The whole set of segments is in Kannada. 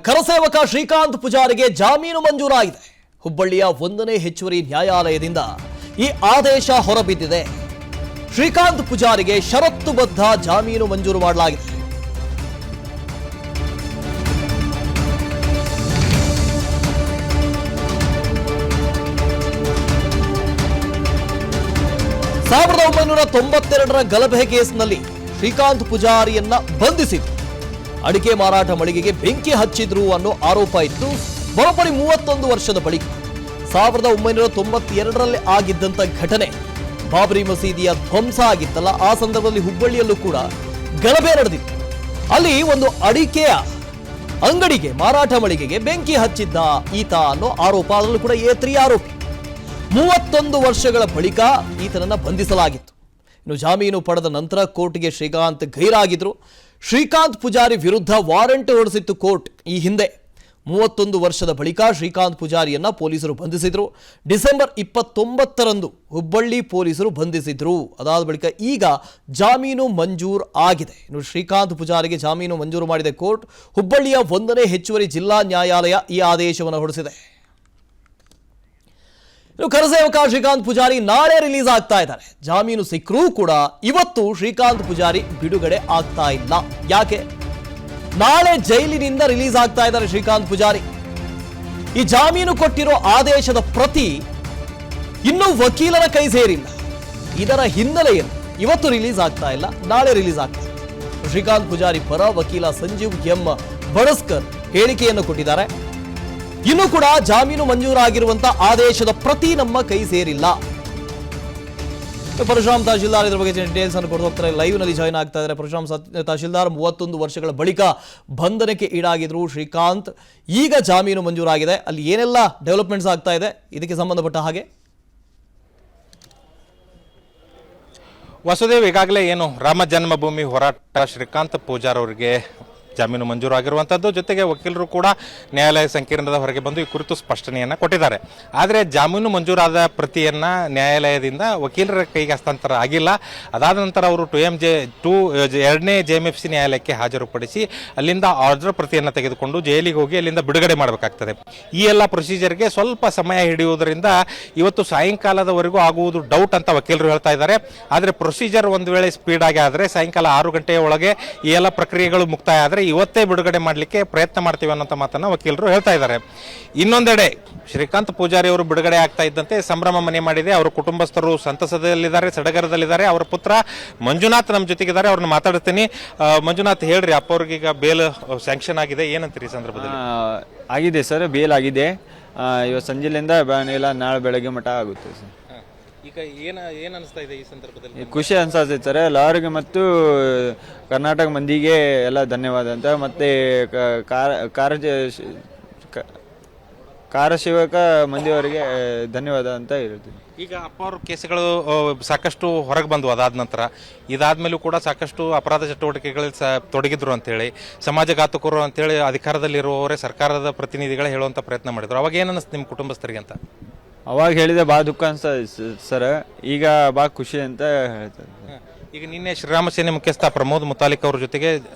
ಕರಸೇವಕ ಶ್ರೀಕಾಂತ್ ಪೂಜಾರಿಗೆ ಜಾಮೀನು ಮಂಜೂರಾಗಿದೆ. ಹುಬ್ಬಳ್ಳಿಯ 1ನೇ ಹೆಚ್ಚುವರಿ ನ್ಯಾಯಾಲಯದಿಂದ ಈ ಆದೇಶ ಹೊರಬಿದ್ದಿದೆ. ಶ್ರೀಕಾಂತ್ ಪೂಜಾರಿಗೆ ಷರತ್ತುಬದ್ಧ ಜಾಮೀನು ಮಂಜೂರು ಮಾಡಲಾಗಿದೆ. ಸಾವಿರದ 1992ರ ಗಲಭೆ ಕೇಸ್ನಲ್ಲಿ ಶ್ರೀಕಾಂತ್ ಪೂಜಾರಿಯನ್ನ ಬಂಧಿಸಿದ್ರು. ಅಡಿಕೆ ಮಾರಾಟ ಮಳಿಗೆಗೆ ಬೆಂಕಿ ಹಚ್ಚಿದ್ರು ಅನ್ನೋ ಆರೋಪ ಇತ್ತು. ಬರೋಬ್ಬರಿ 31 ವರ್ಷದ ಬಳಿಕ 1992ರಲ್ಲಿ ಆಗಿದ್ದಂತ ಘಟನೆ, ಬಾಬರಿ ಮಸೀದಿಯ ಧ್ವಂಸ ಆಗಿತ್ತಲ್ಲ, ಆ ಸಂದರ್ಭದಲ್ಲಿ ಹುಬ್ಬಳ್ಳಿಯಲ್ಲೂ ಕೂಡ ಗಲಭೆ ನಡೆದಿತ್ತು. ಅಲ್ಲಿ ಒಂದು ಅಡಿಕೆಯ ಅಂಗಡಿಗೆ, ಮಾರಾಟ ಮಳಿಗೆಗೆ ಬೆಂಕಿ ಹಚ್ಚಿದ್ದ ಈತ ಅನ್ನೋ ಆರೋಪ, ಅದರಲ್ಲೂ ಕೂಡ A3 ಆರೋಪಿ. 31 ವರ್ಷಗಳ ಬಳಿಕ ಈತನನ್ನ ಬಂಧಿಸಲಾಗಿತ್ತು. ಇನ್ನು ಜಾಮೀನು ಪಡೆದ ನಂತರ ಕೋರ್ಟ್ಗೆ ಶ್ರೀಕಾಂತ್ ಗೈರಾಗಿದ್ರು. ಶ್ರೀಕಾಂತ್ ಪೂಜಾರಿ ವಿರುದ್ಧ ವಾರೆಂಟ್ ಹೊರಡಿಸಿತ್ತು ಕೋರ್ಟ್ ಈ ಹಿಂದೆ. 31 ವರ್ಷದ ಬಳಿಕ ಶ್ರೀಕಾಂತ್ ಪೂಜಾರಿಯನ್ನ ಪೊಲೀಸರು ಬಂಧಿಸಿದ್ರು. ಡಿಸೆಂಬರ್ 29ರಂದು ಹುಬ್ಬಳ್ಳಿ ಪೊಲೀಸರು ಬಂಧಿಸಿದ್ರು. ಅದಾದ ಬಳಿಕ ಈಗ ಜಾಮೀನು ಮಂಜೂರು ಆಗಿದೆ. ಇನ್ನು ಶ್ರೀಕಾಂತ್ ಪೂಜಾರಿಗೆ ಜಾಮೀನು ಮಂಜೂರು ಮಾಡಿದ ಕೋರ್ಟ್. ಹುಬ್ಬಳ್ಳಿಯ 1ನೇ ಹೆಚ್ಚುವರಿ ಜಿಲ್ಲಾ ನ್ಯಾಯಾಲಯ ಈ ಆದೇಶವನ್ನು ಹೊರಡಿಸಿದೆ. ಇನ್ನು ಕರಸೇವಕ ಶ್ರೀಕಾಂತ್ ಪೂಜಾರಿ ನಾಳೆ ರಿಲೀಸ್ ಆಗ್ತಾ ಇದ್ದಾರೆ. ಜಾಮೀನು ಸಿಕ್ಕರೂ ಕೂಡ ಇವತ್ತು ಶ್ರೀಕಾಂತ್ ಪೂಜಾರಿ ಬಿಡುಗಡೆ ಆಗ್ತಾ ಇಲ್ಲ. ಯಾಕೆ? ನಾಳೆ ಜೈಲಿನಿಂದ ರಿಲೀಸ್ ಆಗ್ತಾ ಇದ್ದಾರೆ ಶ್ರೀಕಾಂತ್ ಪೂಜಾರಿ. ಈ ಜಾಮೀನು ಕೊಟ್ಟಿರೋ ಆದೇಶದ ಪ್ರತಿ ಇನ್ನೂ ವಕೀಲರ ಕೈ ಸೇರಿಲ್ಲ. ಇದರ ಹಿನ್ನೆಲೆಯಲ್ಲಿ ಇವತ್ತು ರಿಲೀಸ್ ಆಗ್ತಾ ಇಲ್ಲ, ನಾಳೆ ರಿಲೀಸ್ ಆಗ್ತಾ ಇದೆ. ಶ್ರೀಕಾಂತ್ ಪೂಜಾರಿ ಪರ ವಕೀಲ ಸಂಜೀವ್ ಎಂ ಬಡಸ್ಕರ್ ಹೇಳಿಕೆಯನ್ನು ಕೊಟ್ಟಿದ್ದಾರೆ. ಇನ್ನೂ ಕೂಡ ಜಾಮೀನು ಮಂಜೂರಾಗಿರುವಂತಹ ಆದೇಶದ ಪ್ರತಿ ನಮ್ಮ ಕೈ ಸೇರಿಲ್ಲ. ಪರಶುರಾಮ್ ತಹಶೀಲ್ದಾರ್ ಇದರ ಬಗ್ಗೆ ಡೀಟೇಲ್ಸ್ ಅನ್ನು ಕೊಟ್ಟು ಹೋಗ್ತಾರೆ. ಲೈವ್ ನಲ್ಲಿ ಜಾಯ್ನ್ ಆಗ್ತಾ ಇದ್ದಾರೆ ಪರಶುರಾಮ್ ತಹಶೀಲ್ದಾರ್. 31 ವರ್ಷಗಳ ಬಳಿಕ ಬಂಧನಕ್ಕೆ ಈಡಾಗಿದ್ರು ಶ್ರೀಕಾಂತ್. ಈಗ ಜಾಮೀನು ಮಂಜೂರಾಗಿದೆ. ಅಲ್ಲಿ ಏನೆಲ್ಲ ಡೆವಲಪ್ಮೆಂಟ್ಸ್ ಆಗ್ತಾ ಇದೆ ಇದಕ್ಕೆ ಸಂಬಂಧಪಟ್ಟ ಹಾಗೆ? ವಸುದೇವ್, ಈಗಾಗಲೇ ಏನು ರಾಮ ಜನ್ಮಭೂಮಿ ಹೋರಾಟ ಶ್ರೀಕಾಂತ್ ಪೂಜಾರ್ ಅವರಿಗೆ ಜಾಮೀನು ಮಂಜೂರು ಆಗಿರುವಂಥದ್ದು, ಜೊತೆಗೆ ವಕೀಲರು ಕೂಡ ನ್ಯಾಯಾಲಯ ಸಂಕೀರ್ಣದ ಹೊರಗೆ ಬಂದು ಈ ಕುರಿತು ಸ್ಪಷ್ಟನೆಯನ್ನು ಕೊಟ್ಟಿದ್ದಾರೆ. ಆದರೆ ಜಾಮೀನು ಮಂಜೂರಾದ ಪ್ರತಿಯನ್ನು ನ್ಯಾಯಾಲಯದಿಂದ ವಕೀಲರ ಕೈಗೆ ಹಸ್ತಾಂತರ ಆಗಿಲ್ಲ. ಅದಾದ ನಂತರ ಅವರು 2ನೇ JMFC ನ್ಯಾಯಾಲಯಕ್ಕೆ ಹಾಜರುಪಡಿಸಿ ಅಲ್ಲಿಂದ ಆರ್ಡರ್ ಪ್ರತಿಯನ್ನು ತೆಗೆದುಕೊಂಡು ಜೈಲಿಗೆ ಹೋಗಿ ಅಲ್ಲಿಂದ ಬಿಡುಗಡೆ ಮಾಡಬೇಕಾಗ್ತದೆ. ಈ ಎಲ್ಲ ಪ್ರೊಸೀಜರ್ಗೆ ಸ್ವಲ್ಪ ಸಮಯ ಹಿಡಿಯುವುದರಿಂದ ಇವತ್ತು ಸಾಯಂಕಾಲದವರೆಗೂ ಆಗುವುದು ಡೌಟ್ ಅಂತ ವಕೀಲರು ಹೇಳ್ತಾ ಇದ್ದಾರೆ. ಆದರೆ ಪ್ರೊಸೀಜರ್ ಒಂದು ವೇಳೆ ಸ್ಪೀಡ್ ಆಗಿ ಆದರೆ ಸಾಯಂಕಾಲ 6 ಗಂಟೆಯ ಒಳಗೆ ಈ ಎಲ್ಲ ಪ್ರಕ್ರಿಯೆಗಳು ಮುಕ್ತಾಯ ಆದರೆ ಇವತ್ತೇ ಬಿಡುಗಡೆ ಮಾಡಲಿಕ್ಕೆ ಪ್ರಯತ್ನ ಮಾಡ್ತೀವಿ ಅನ್ನೋ ಮಾತನ್ನ ವಕೀಲರು ಹೇಳ್ತಾ ಇದ್ದಾರೆ. ಇನ್ನೊಂದೆಡೆ ಶ್ರೀಕಾಂತ್ ಪೂಜಾರಿ ಅವರು ಬಿಡುಗಡೆ ಆಗ್ತಾ ಇದ್ದಂತೆ ಸಂಭ್ರಮ ಮನೆ ಮಾಡಿದೆ. ಅವರ ಕುಟುಂಬಸ್ಥರು ಸಂತಸದಲ್ಲಿದ್ದಾರೆ, ಸಡಗರದಲ್ಲಿದ್ದಾರೆ. ಅವರ ಪುತ್ರ ಮಂಜುನಾಥ್ ನಮ್ಮ ಜೊತೆಗಿದ್ದಾರೆ, ಅವ್ರನ್ನ ಮಾತಾಡ್ತೀನಿ. ಮಂಜುನಾಥ್, ಹೇಳ್ರಿ, ಅಪ್ಪ ಅವ್ರಿಗೆ ಈಗ ಬೇಲ್ ಸ್ಯಾಂಕ್ಷನ್ ಆಗಿದೆ, ಏನಂತೀರಿ ಈ ಸಂದರ್ಭದಲ್ಲಿ? ಆಗಿದೆ ಸರ್, ಬೇಲ್ ಆಗಿದೆ. ಇವತ್ತು ಸಂಜೆಲಿಂದ ಇಲ್ಲ, ನಾಳೆ ಬೆಳಗ್ಗೆ ಮಠ ಆಗುತ್ತೆ ಸರ್. ಈಗ ಏನು ಅನಿಸ್ತಾ ಇದೆ ಈ ಸಂದರ್ಭದಲ್ಲಿ? ಖುಷಿ ಅನ್ಸತ್ತೆ ಸರ್. ಎಲ್ಲರಿಗೆ ಮತ್ತು ಕರ್ನಾಟಕ ಮಂದಿಗೆ ಎಲ್ಲ ಧನ್ಯವಾದ ಅಂತ. ಮತ್ತೆ ಕಾರ್ಯಸೇವಕ ಮಂದಿಯವರಿಗೆ ಧನ್ಯವಾದ ಅಂತ ಹೇಳ್ತೀನಿ. ಈಗ ಅಪ್ಪ ಅವ್ರ ಕೇಸುಗಳು ಸಾಕಷ್ಟು ಹೊರಗೆ ಬಂದವು. ಅದಾದ ನಂತರ ಇದಾದ್ಮೇಲೂ ಕೂಡ ಸಾಕಷ್ಟು ಅಪರಾಧ ಚಟುವಟಿಕೆಗಳಲ್ಲಿ ತೊಡಗಿದ್ರು ಅಂತೇಳಿ, ಸಮಾಜಘಾತಕರು ಅಂತೇಳಿ ಅಧಿಕಾರದಲ್ಲಿರುವವರೇ ಸರ್ಕಾರದ ಪ್ರತಿನಿಧಿಗಳೇ ಹೇಳುವಂಥ ಪ್ರಯತ್ನ ಮಾಡಿದ್ರು. ಅವಾಗ ಏನು ಅನಿಸ್ತು ನಿಮ್ಮ ಕುಟುಂಬಸ್ಥರಿಗೆ ಅಂತ? ಅವಾಗ ಹೇಳಿದೆ ಭಾಳ ದುಃಖ ಅನ್ಸ್ತದೆ ಸರ್. ಈಗ ಭಾಳ ಖುಷಿ ಅಂತ ಹೇಳ್ತಾರೆ. ಈಗ ನಿನ್ನೆ ಶ್ರೀರಾಮ ಸೇನೆ ಮುಖ್ಯಸ್ಥ ಪ್ರಮೋದ್ ಮುತಾಲಿಕ್ ಅವ್ರ ಜೊತೆಗೆ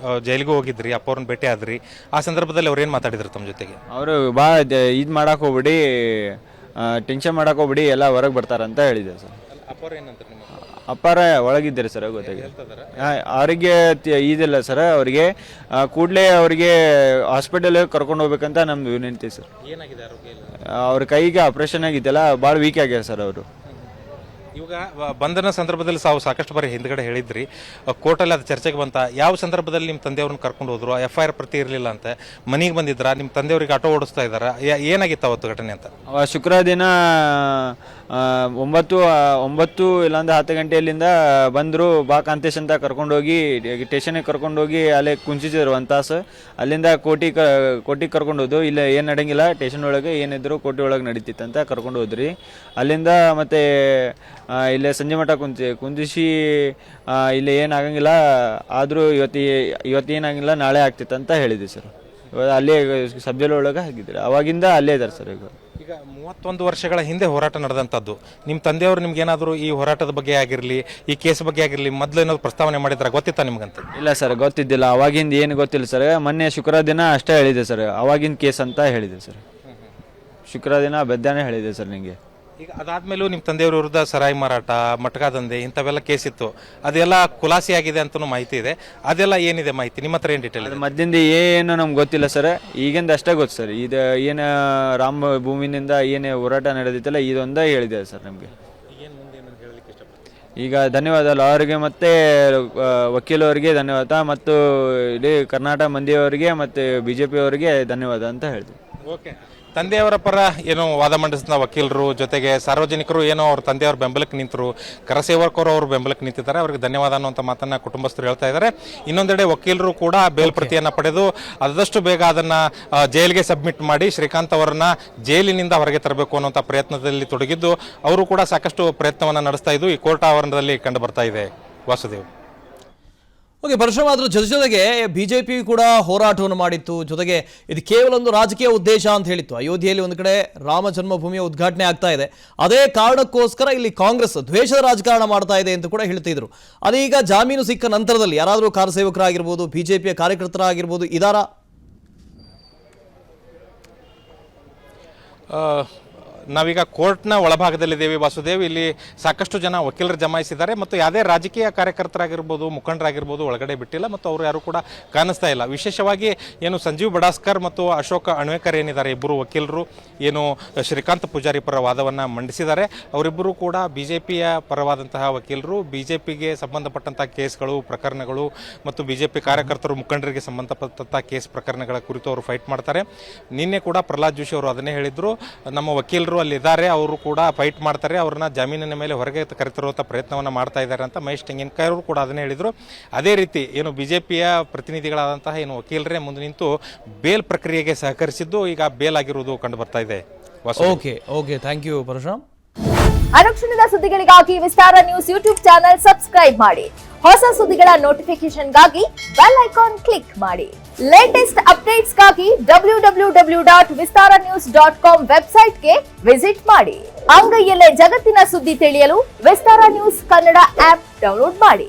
ಜೈಲಿಗೂ ಹೋಗಿದ್ರಿ, ಅಪ್ಪ ಅವ್ರನ್ನ ಭೇಟಿ ಆದ್ರಿ. ಆ ಸಂದರ್ಭದಲ್ಲಿ ಅವ್ರು ಏನು ಮಾತಾಡಿದ್ರು ತಮ್ಮ ಜೊತೆಗೆ? ಅವರು ಭಾಳ ಇದು ಮಾಡಕ್ಕೆ ಹೋಗ್ಬಿಡಿ, ಟೆನ್ಷನ್ ಮಾಡಕ್ಕೆ ಹೋಗ್ಬಿಡಿ, ಎಲ್ಲ ಹೊರಗೆ ಬರ್ತಾರಂತ ಹೇಳಿದೆ ಸರ್. ಅಪ್ಪಾರ ಒಳಗಿದ್ದಾರೆ ಸರ್, ಗೊತ್ತಾಗಿದೆ. ಅವರಿಗೆ ಇದಿಲ್ಲ ಸರ್, ಅವರಿಗೆ ಕೂಡಲೇ ಅವರಿಗೆ ಹಾಸ್ಪಿಟಲ್ ಕರ್ಕೊಂಡು ಹೋಗ್ಬೇಕಂತ ನಮ್ದು ವಿನಂತಿ ಸರ್. ಅವ್ರ ಕೈಗೆ ಆಪರೇಷನ್ ಆಗಿದ್ದಲ್ಲ, ಭಾಳ ವೀಕ್ ಆಗ್ಯಾರ ಸರ್ ಅವರು. ಇವಾಗ ಬಂಧನ ಸಂದರ್ಭದಲ್ಲಿ ಸಾಕಷ್ಟು ಬಾರಿ ಹಿಂದ್ಗಡೆ ಹೇಳಿದ್ರಿ, ಕೋರ್ಟಲ್ಲಿ ಅದು ಚರ್ಚೆಗೆ ಬಂತ. ಯಾವ ಸಂದರ್ಭದಲ್ಲಿ ನಿಮ್ಮ ತಂದೆಯವ್ರನ್ನ ಕರ್ಕೊಂಡು ಹೋದ್ರು? FIR ಪ್ರತಿ ಇರಲಿಲ್ಲ ಅಂತ, ಮನೆಗೆ ಬಂದಿದ್ರ? ನಿಮ್ಮ ತಂದೆಯವ್ರಿಗೆ ಆಟೋ ಓಡಿಸ್ತಾ ಇದ್ದಾರಾ? ಏನಾಗಿತ್ತು ಅವತ್ತು ಘಟನೆ ಅಂತ? ಶುಕ್ರವಾರ ದಿನ 9 ಇಲ್ಲಾಂದ್ರೆ 10 ಗಂಟೆಯಲ್ಲಿಂದ ಬಂದರು. ಬಾ ಕಾಂತೇಶ್ ಅಂತ ಕರ್ಕೊಂಡೋಗಿ ಸ್ಟೇಷನ್ಗೆ ಕರ್ಕೊಂಡೋಗಿ ಅಲ್ಲೇ ಕುಂಚಿದ್ರು 1 ತಾಸು. ಅಲ್ಲಿಂದ ಕೋಟಿಗೆ ಕರ್ಕೊಂಡು ಹೋದ್ರು. ಇಲ್ಲ ಏನು ನಡೆಯಂಗಿಲ್ಲ, ಸ್ಟೇಷನ್ ಒಳಗೆ ಏನಿದ್ರು ಕೋಟಿ ಒಳಗೆ ನಡೀತಿತ್ತಂತ ಕರ್ಕೊಂಡು ಹೋದ್ರಿ. ಅಲ್ಲಿಂದ ಮತ್ತೆ ಇಲ್ಲೇ ಸಂಜೆ ಮಠ ಕುಂದಿಸಿ ಇಲ್ಲಿ ಏನಾಗಂಗಿಲ್ಲ, ಆದರೂ ಇವತ್ತು ಏನಾಗಿಲ್ಲ, ನಾಳೆ ಆಗ್ತಿತ್ತು ಅಂತ ಹೇಳಿದ್ವಿ ಸರ್. ಅಲ್ಲೇ ಸಬ್ ಜೈಲ್ ಒಳಗೆ ಹಾಕಿದ್ರು. ಅವಾಗಿಂದ ಅಲ್ಲೇ ಇದ್ದಾರೆ ಸರ್. ಈಗ 31 ವರ್ಷಗಳ ಹಿಂದೆ ಹೋರಾಟ ನಡೆದಂಥದ್ದು. ನಿಮ್ಮ ತಂದೆಯವರು ನಿಮ್ಗೇನಾದರೂ ಈ ಹೋರಾಟದ ಬಗ್ಗೆ ಆಗಿರಲಿ, ಈ ಕೇಸ್ ಬಗ್ಗೆ ಆಗಿರಲಿ ಮೊದಲು ಏನಾದ್ರು ಪ್ರಸ್ತಾವನೆ ಮಾಡಿದ್ರೆ ಗೊತ್ತಿತ್ತಾ ನಿಮ್ಗಂತ? ಇಲ್ಲ ಸರ್, ಗೊತ್ತಿದ್ದಿಲ್ಲ. ಅವಾಗಿಂದ ಏನು ಗೊತ್ತಿಲ್ಲ ಸರ್. ಮೊನ್ನೆ ಶುಕ್ರವಾರ ದಿನ ಅಷ್ಟೇ ಹೇಳಿದೆ ಸರ್, ಅವಾಗಿನ ಕೇಸ್ ಅಂತ ಹೇಳಿದೆ ಸರ್. ಶುಕ್ರವಾರ ದಿನ ಬೆದ್ದಾನೆ ಹೇಳಿದೆ ಸರ್ ನಿಮಗೆ. ಈಗ ಅದಾದ್ಮೇಲೂ ನಿಮ್ಮ ತಂದೆಯವ್ರ ವಿರುದ್ಧ ಸರಾಯಿ ಮಾರಾಟ, ಮಟ್ಕಾ ದಂಧೆ ಇಂಥವೆಲ್ಲ ಕೇಸ್ ಇತ್ತು. ಅದೆಲ್ಲ ಖುಲಾಸಿ ಆಗಿದೆ ಅಂತಲೂ ಮಾಹಿತಿ ಇದೆ. ಅದೆಲ್ಲ ಏನಿದೆ ಮಾಹಿತಿ ನಿಮ್ಮ ಹತ್ರ? ಏನು ಡೀಟೇಲ್ ಇದೆ? ಮದ್ದಿಂದ ಏನು ನಮ್ಗೆ ಗೊತ್ತಿಲ್ಲ ಸರ್. ಈಗಿಂದ ಅಷ್ಟೇ ಗೊತ್ತು ಸರ್. ಇದು ಏನು ರಾಮ ಭೂಮಿನಿಂದ ಏನು ಹೋರಾಟ ನಡೆದಿತ್ತಲ್ಲ, ಇದೊಂದೇ ಹೇಳಿದೆ ಸರ್ ನಮಗೆ. ಈಗ ಧನ್ಯವಾದ ಲಾಯರ್ಗೆ ಮತ್ತು ವಕೀಲವರಿಗೆ ಧನ್ಯವಾದ, ಮತ್ತು ಇಡೀ ಕರ್ನಾಟಕ ಮಂದಿಯವರಿಗೆ ಮತ್ತು BJP ಅವರಿಗೆ ಧನ್ಯವಾದ ಅಂತ ಹೇಳಿದೆ. ಓಕೆ, ತಂದೆಯವರ ಪರ ಏನೋ ವಾದ ಮಂಡಿಸಿದ ವಕೀಲರು ಜೊತೆಗೆ ಸಾರ್ವಜನಿಕರು ಏನೋ ಅವ್ರ ತಂದೆಯವ್ರ ಬೆಂಬಲಕ್ಕೆ ನಿಂತರು, ಕರಸೇವಕರು ಅವ್ರ ಬೆಂಬಲಕ್ಕೆ ನಿಂತಿದ್ದಾರೆ, ಅವ್ರಿಗೆ ಧನ್ಯವಾದ ಅನ್ನುವಂಥ ಮಾತನ್ನ ಕುಟುಂಬಸ್ಥರು ಹೇಳ್ತಾ ಇದ್ದಾರೆ. ಇನ್ನೊಂದೆಡೆ ವಕೀಲರು ಕೂಡ ಬೇಲ್ ಪ್ರತಿಯನ್ನು ಪಡೆದು ಆದಷ್ಟು ಬೇಗ ಅದನ್ನು ಜೈಲಿಗೆ ಸಬ್ಮಿಟ್ ಮಾಡಿ ಶ್ರೀಕಾಂತ್ ಅವರನ್ನ ಜೈಲಿನಿಂದ ಹೊರಗೆ ತರಬೇಕು ಅನ್ನುವಂಥ ಪ್ರಯತ್ನದಲ್ಲಿ ತೊಡಗಿದ್ದು ಅವರು ಕೂಡ ಸಾಕಷ್ಟು ಪ್ರಯತ್ನವನ್ನು ನಡೆಸ್ತಾ ಇದ್ದು ಈ ಕೋರ್ಟ್ ಆವರಣದಲ್ಲಿ ಕಂಡು ಬರ್ತಾ ಇದೆ. ವಾಸುದೇವ್. ಓಕೆ ಪರಶುರಾಮ್, ಅದ್ರ ಜೊತೆಗೆ BJP ಕೂಡ ಹೋರಾಟವನ್ನು ಮಾಡಿತ್ತು. ಜೊತೆಗೆ ಇದು ಕೇವಲ ಒಂದು ರಾಜಕೀಯ ಉದ್ದೇಶ ಅಂತ ಹೇಳಿತ್ತು. ಅಯೋಧ್ಯೆಯಲ್ಲಿ ಒಂದು ಕಡೆ ರಾಮ ಜನ್ಮಭೂಮಿಯ ಉದ್ಘಾಟನೆ ಆಗ್ತಾ ಇದೆ, ಅದೇ ಕಾರಣಕ್ಕೋಸ್ಕರ ಇಲ್ಲಿ ಕಾಂಗ್ರೆಸ್ ದ್ವೇಷದ ರಾಜಕಾರಣ ಮಾಡ್ತಾ ಇದೆ ಅಂತ ಕೂಡ ಹೇಳ್ತಿದ್ರು. ಅದೀಗ ಜಾಮೀನು ಸಿಕ್ಕ ನಂತರದಲ್ಲಿ ಯಾರಾದರೂ ಕಾರ್ಯಸೇವಕರಾಗಿರ್ಬೋದು, BJPಯ ಕಾರ್ಯಕರ್ತರಾಗಿರ್ಬೋದು ಇದಾರಾ? ನಾವೀಗ ಕೋರ್ಟ್ನ ಒಳಭಾಗದಲ್ಲಿದ್ದೇವೆ ವಾಸುದೇವ್. ಇಲ್ಲಿ ಸಾಕಷ್ಟು ಜನ ವಕೀಲರು ಜಮಾಯಿಸಿದ್ದಾರೆ ಮತ್ತು ಯಾವುದೇ ರಾಜಕೀಯ ಕಾರ್ಯಕರ್ತರಾಗಿರ್ಬೋದು, ಮುಖಂಡರಾಗಿರ್ಬೋದು ಒಳಗಡೆ ಬಿಟ್ಟಿಲ್ಲ ಮತ್ತು ಅವರು ಯಾರು ಕೂಡ ಕಾಣಿಸ್ತಾ ಇಲ್ಲ. ವಿಶೇಷವಾಗಿ ಏನು ಸಂಜೀವ್ ಬಡಾಸ್ಕರ್ ಮತ್ತು ಅಶೋಕ್ ಅಣ್ವೇಕರ್ ಏನಿದ್ದಾರೆ, ಇಬ್ಬರು ವಕೀಲರು ಏನು ಶ್ರೀಕಾಂತ್ ಪೂಜಾರಿ ಪರ ವಾದವನ್ನು ಮಂಡಿಸಿದ್ದಾರೆ. ಅವರಿಬ್ಬರು ಕೂಡ BJPಯ ಪರವಾದಂತಹ ವಕೀಲರು. BJPಗೆ ಸಂಬಂಧಪಟ್ಟಂಥ ಕೇಸ್ಗಳು, ಪ್ರಕರಣಗಳು ಮತ್ತು BJP ಕಾರ್ಯಕರ್ತರು, ಮುಖಂಡರಿಗೆ ಸಂಬಂಧಪಟ್ಟಂಥ ಕೇಸ್ ಪ್ರಕರಣಗಳ ಕುರಿತು ಅವರು ಫೈಟ್ ಮಾಡ್ತಾರೆ. ನಿನ್ನೆ ಕೂಡ ಪ್ರಹ್ಲಾದ್ ಜೋಶಿ ಅವರು ಅದನ್ನೇ ಹೇಳಿದರು, ನಮ್ಮ ವಕೀಲರು ಅಲ್ಲಿದ್ದಾರೆ, ಅವರು ಕೂಡ ಫೈಟ್ ಮಾಡ್ತಾರೆ, ಅವ್ರನ್ನ ಜಾಮೀನಿನ ಮೇಲೆ ಹೊರಗೆ ಕರೆತರುವಂಥ ಪ್ರಯತ್ನವನ್ನು ಮಾಡ್ತಾ ಇದ್ದಾರೆ ಅಂತ ಮಹೇಶ್ ತೆಂಗಿನಕಾಯಿ ಅವರು ಕೂಡ ಅದನ್ನೇ ಹೇಳಿದರು. ಅದೇ ರೀತಿ ಏನು BJPಯ ಪ್ರತಿನಿಧಿಗಳಾದಂತಹ ಏನು ವಕೀಲರೇ ಮುಂದೆ ನಿಂತು ಬೇಲ್ ಪ್ರಕ್ರಿಯೆಗೆ ಸಹಕರಿಸಿದ್ದು ಈಗ ಬೇಲ್ ಆಗಿರುವುದು ಕಂಡು ಬರ್ತಾ ಇದೆ. Okay, thank you Parashuram. ಅನುಕ್ಷಣದ ಸುದ್ದಿಗಳಿಗಾಗಿ Vistara news YouTube channel subscribe ಮಾಡಿ. ಹೊಸ ಸುದ್ದಿಗಳ ನೋಟಿಫಿಕೇಶನ್ಗಾಗಿ ಬೆಲ್ ಐಕಾನ್ ಕ್ಲಿಕ್ ಮಾಡಿ. ಲೇಟೆಸ್ಟ್ ಅಪ್ಡೇಟ್ಸ್ಗಾಗಿ www.vistaranews.com ವೆಬ್ಸೈಟ್ಗೆ ವಿಸಿಟ್ ಮಾಡಿ. ಅಂಗೈಯಲ್ಲೇ ಜಗತ್ತಿನ ಸುದ್ದಿ ತಿಳಿಯಲು Vistara news Kannada app download ಮಾಡಿ.